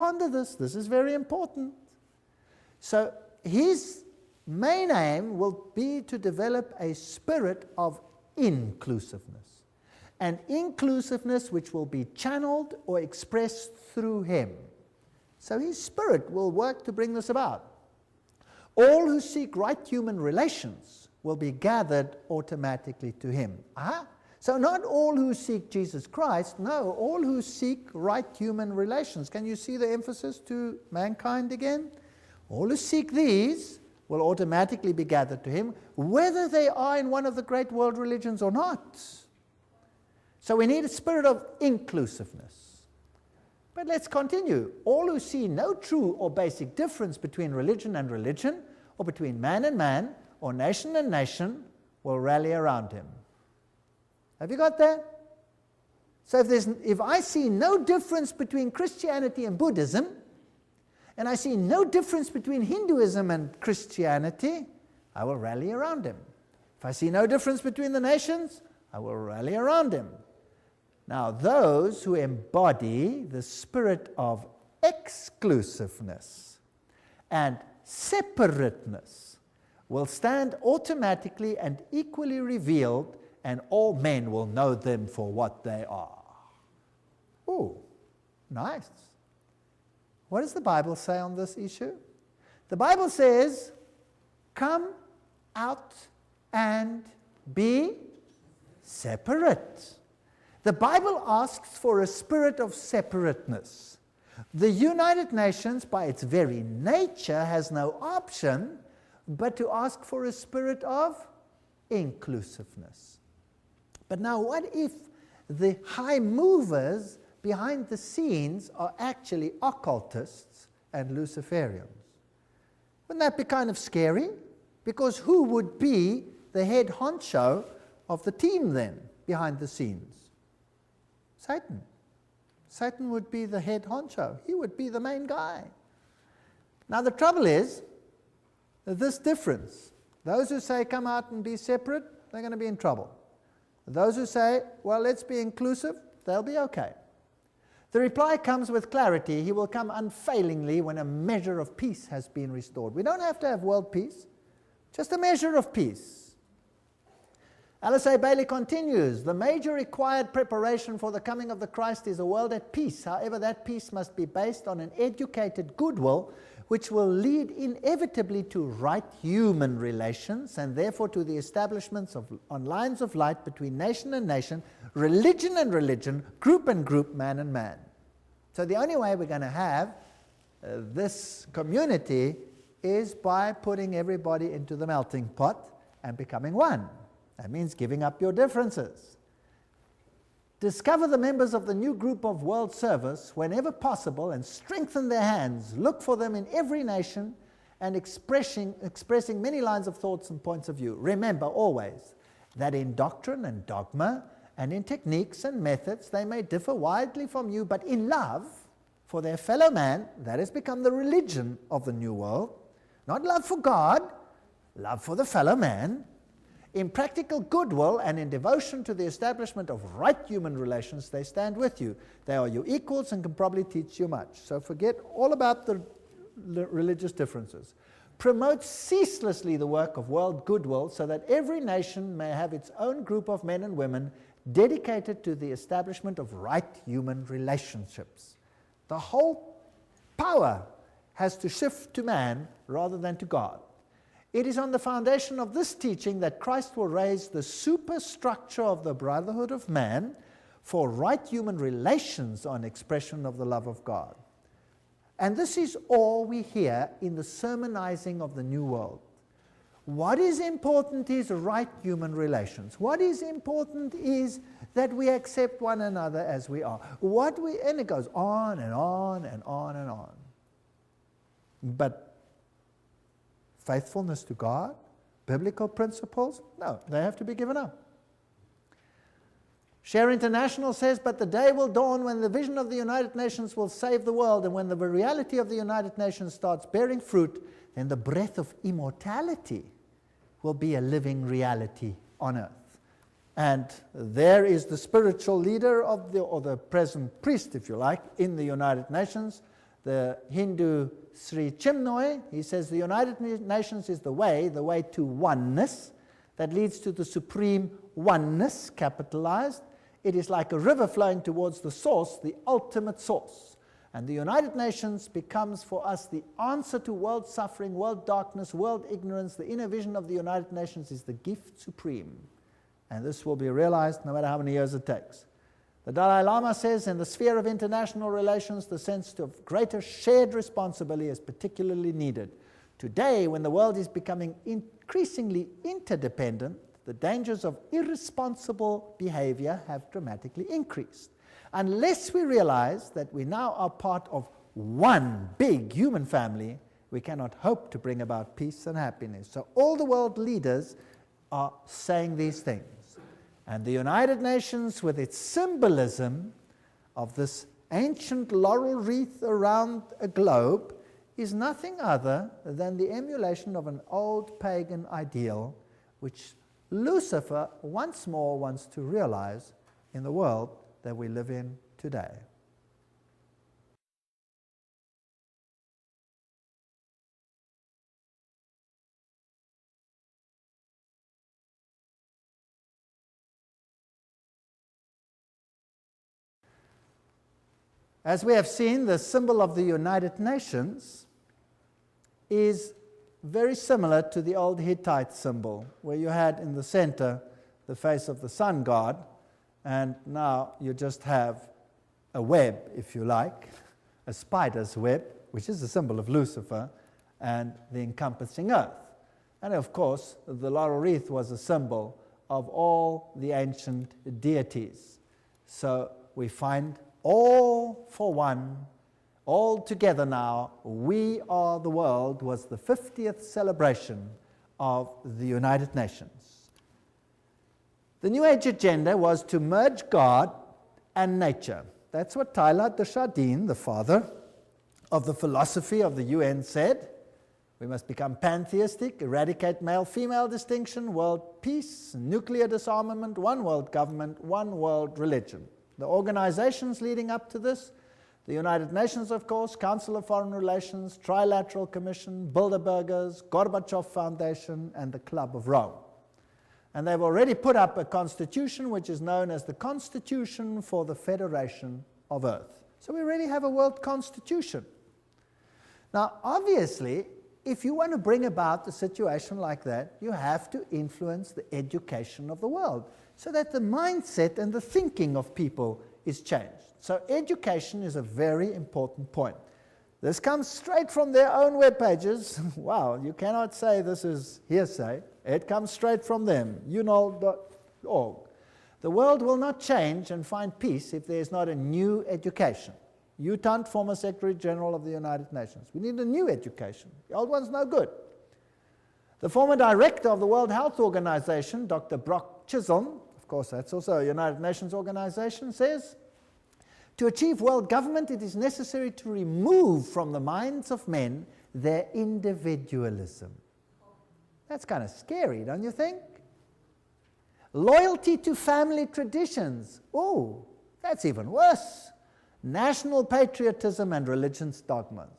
ponder this. This is very important. So his main aim will be to develop a spirit of inclusiveness. And inclusiveness which will be channeled or expressed through him. So his spirit will work to bring this about. All who seek right human relations will be gathered automatically to him. So not all who seek Jesus Christ, no, all who seek right human relations. Can you see the emphasis to mankind again? All who seek these will automatically be gathered to him, whether they are in one of the great world religions or not. So we need a spirit of inclusiveness. But let's continue. All who see no true or basic difference between religion and religion, or between man and man, or nation and nation, will rally around him. Have you got that? So if I see no difference between Christianity and Buddhism, and I see no difference between Hinduism and Christianity, I will rally around him. If I see no difference between the nations, I will rally around him. Now, those who embody the spirit of exclusiveness and separateness will stand automatically and equally revealed, and all men will know them for what they are. Ooh, nice. What does the Bible say on this issue? The Bible says, come out and be separate. The Bible asks for a spirit of separateness. The United Nations, by its very nature, has no option but to ask for a spirit of inclusiveness. But now, what if the high movers behind the scenes are actually occultists and Luciferians? Wouldn't that be kind of scary? Because who would be the head honcho of the team then, behind the scenes? Satan. Satan would be the head honcho. He would be the main guy. Now the trouble is, this difference. Those who say come out and be separate, they're going to be in trouble. Those who say, well, let's be inclusive, they'll be okay. The reply comes with clarity. He will come unfailingly when a measure of peace has been restored. We don't have to have world peace, just a measure of peace. Alice A. Bailey continues, the major required preparation for the coming of the Christ is a world at peace. However, that peace must be based on an educated goodwill which will lead inevitably to right human relations and therefore to the establishments on lines of light between nation and nation, religion and religion, group and group, man and man. So the only way we're going to have this community is by putting everybody into the melting pot and becoming one. That means giving up your differences. Discover the members of the new group of world service whenever possible and strengthen their hands. Look for them in every nation and expressing many lines of thoughts and points of view. Remember always that in doctrine and dogma and in techniques and methods they may differ widely from you, but in love for their fellow man, that has become the religion of the new world. Not love for God, love for the fellow man. In practical goodwill and in devotion to the establishment of right human relations, they stand with you. They are your equals and can probably teach you much. So forget all about the religious differences. Promote ceaselessly the work of world goodwill so that every nation may have its own group of men and women dedicated to the establishment of right human relationships. The whole power has to shift to man rather than to God. It is on the foundation of this teaching that Christ will raise the superstructure of the brotherhood of man for right human relations on expression of the love of God. And this is all we hear in the sermonizing of the New World. What is important is right human relations. What is important is that we accept one another as we are. And it goes on and on and on and on. But faithfulness to God, biblical principles, no, they have to be given up. Share International says, but the day will dawn when the vision of the United Nations will save the world, and when the reality of the United Nations starts bearing fruit, then the breath of immortality will be a living reality on earth. And there is the spiritual leader of or the present priest, if you like, in the United Nations, the Hindu Sri Chinmoy. He says the United Nations is the way to oneness that leads to the supreme oneness, capitalized. It is like a river flowing towards the source, the ultimate source. And the United Nations becomes for us the answer to world suffering, world darkness, world ignorance. The inner vision of the United Nations is the gift supreme. And this will be realized no matter how many years it takes. The Dalai Lama says in the sphere of international relations, the sense of greater shared responsibility is particularly needed. Today, when the world is becoming increasingly interdependent, the dangers of irresponsible behavior have dramatically increased. Unless we realize that we now are part of one big human family, we cannot hope to bring about peace and happiness. So all the world leaders are saying these things. And the United Nations, with its symbolism of this ancient laurel wreath around a globe, is nothing other than the emulation of an old pagan ideal, which Lucifer once more wants to realize in the world that we live in today. As we have seen, the symbol of the United Nations is very similar to the old Hittite symbol, where you had in the center the face of the sun god, and now you just have a web, if you like, a spider's web, which is the symbol of Lucifer, and the encompassing earth. And of course, the laurel wreath was a symbol of all the ancient deities. So we find all for one, all together now, we are the world, was the 50th celebration of the United Nations. The New Age agenda was to merge God and nature. That's what Teilhard de Chardin, the father of the philosophy of the UN, said. We must become pantheistic, eradicate male-female distinction, world peace, nuclear disarmament, one world government, one world religion. The organizations leading up to this, the United Nations, of course, Council of Foreign Relations, Trilateral Commission, Bilderbergers, Gorbachev Foundation, and the Club of Rome. And they've already put up a constitution which is known as the Constitution for the Federation of Earth. So we already have a world constitution. Now, obviously, if you want to bring about a situation like that, you have to influence the education of the world, so that the mindset and the thinking of people is changed. So education is a very important point. This comes straight from their own web pages. Wow, you cannot say this is hearsay. It comes straight from them, unol.org. The world will not change and find peace if there is not a new education. U Thant, former Secretary General of the United Nations. We need a new education. The old one's no good. The former director of the World Health Organization, Dr. Brock Chisholm, of course that's also a United Nations organization, says, to achieve world government, it is necessary to remove from the minds of men their individualism. That's kind of scary, don't you think? Loyalty to family traditions. Oh, that's even worse. National patriotism and religion's dogmas.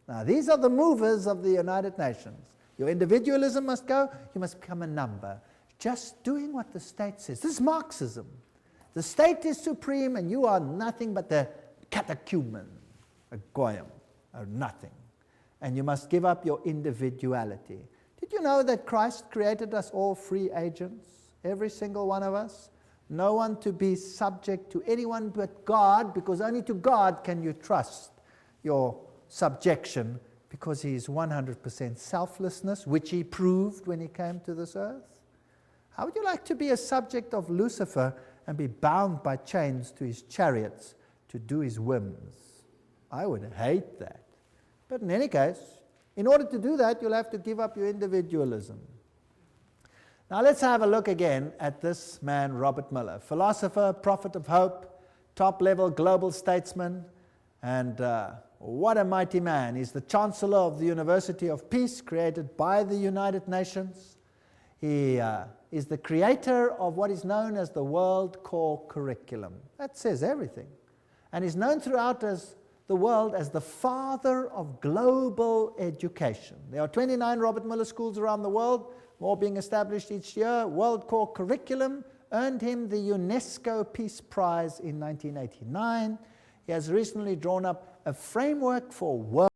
Now, these are the movers of the United Nations. Your individualism must go. You must become a number. Just doing what the state says. This is Marxism. The state is supreme and you are nothing but the catechumen, a goyim, or nothing. And you must give up your individuality. Did you know that Christ created us all free agents? Every single one of us? No one to be subject to anyone but God, because only to God can you trust your subjection, because he is 100% selflessness, which he proved when he came to this earth. How would you like to be a subject of Lucifer and be bound by chains to his chariots to do his whims? I would hate that. But in any case, in order to do that, you'll have to give up your individualism. Now let's have a look again at this man, Robert Miller, philosopher, prophet of hope, top-level global statesman, and what a mighty man. He's the Chancellor of the University of Peace, created by the United Nations. He is the creator of what is known as the World Core Curriculum. That says everything. And is known throughout as the world as the father of global education. There are 29 Robert Muller schools around the world, more being established each year. World Core Curriculum earned him the UNESCO Peace Prize in 1989. He has recently drawn up a framework for world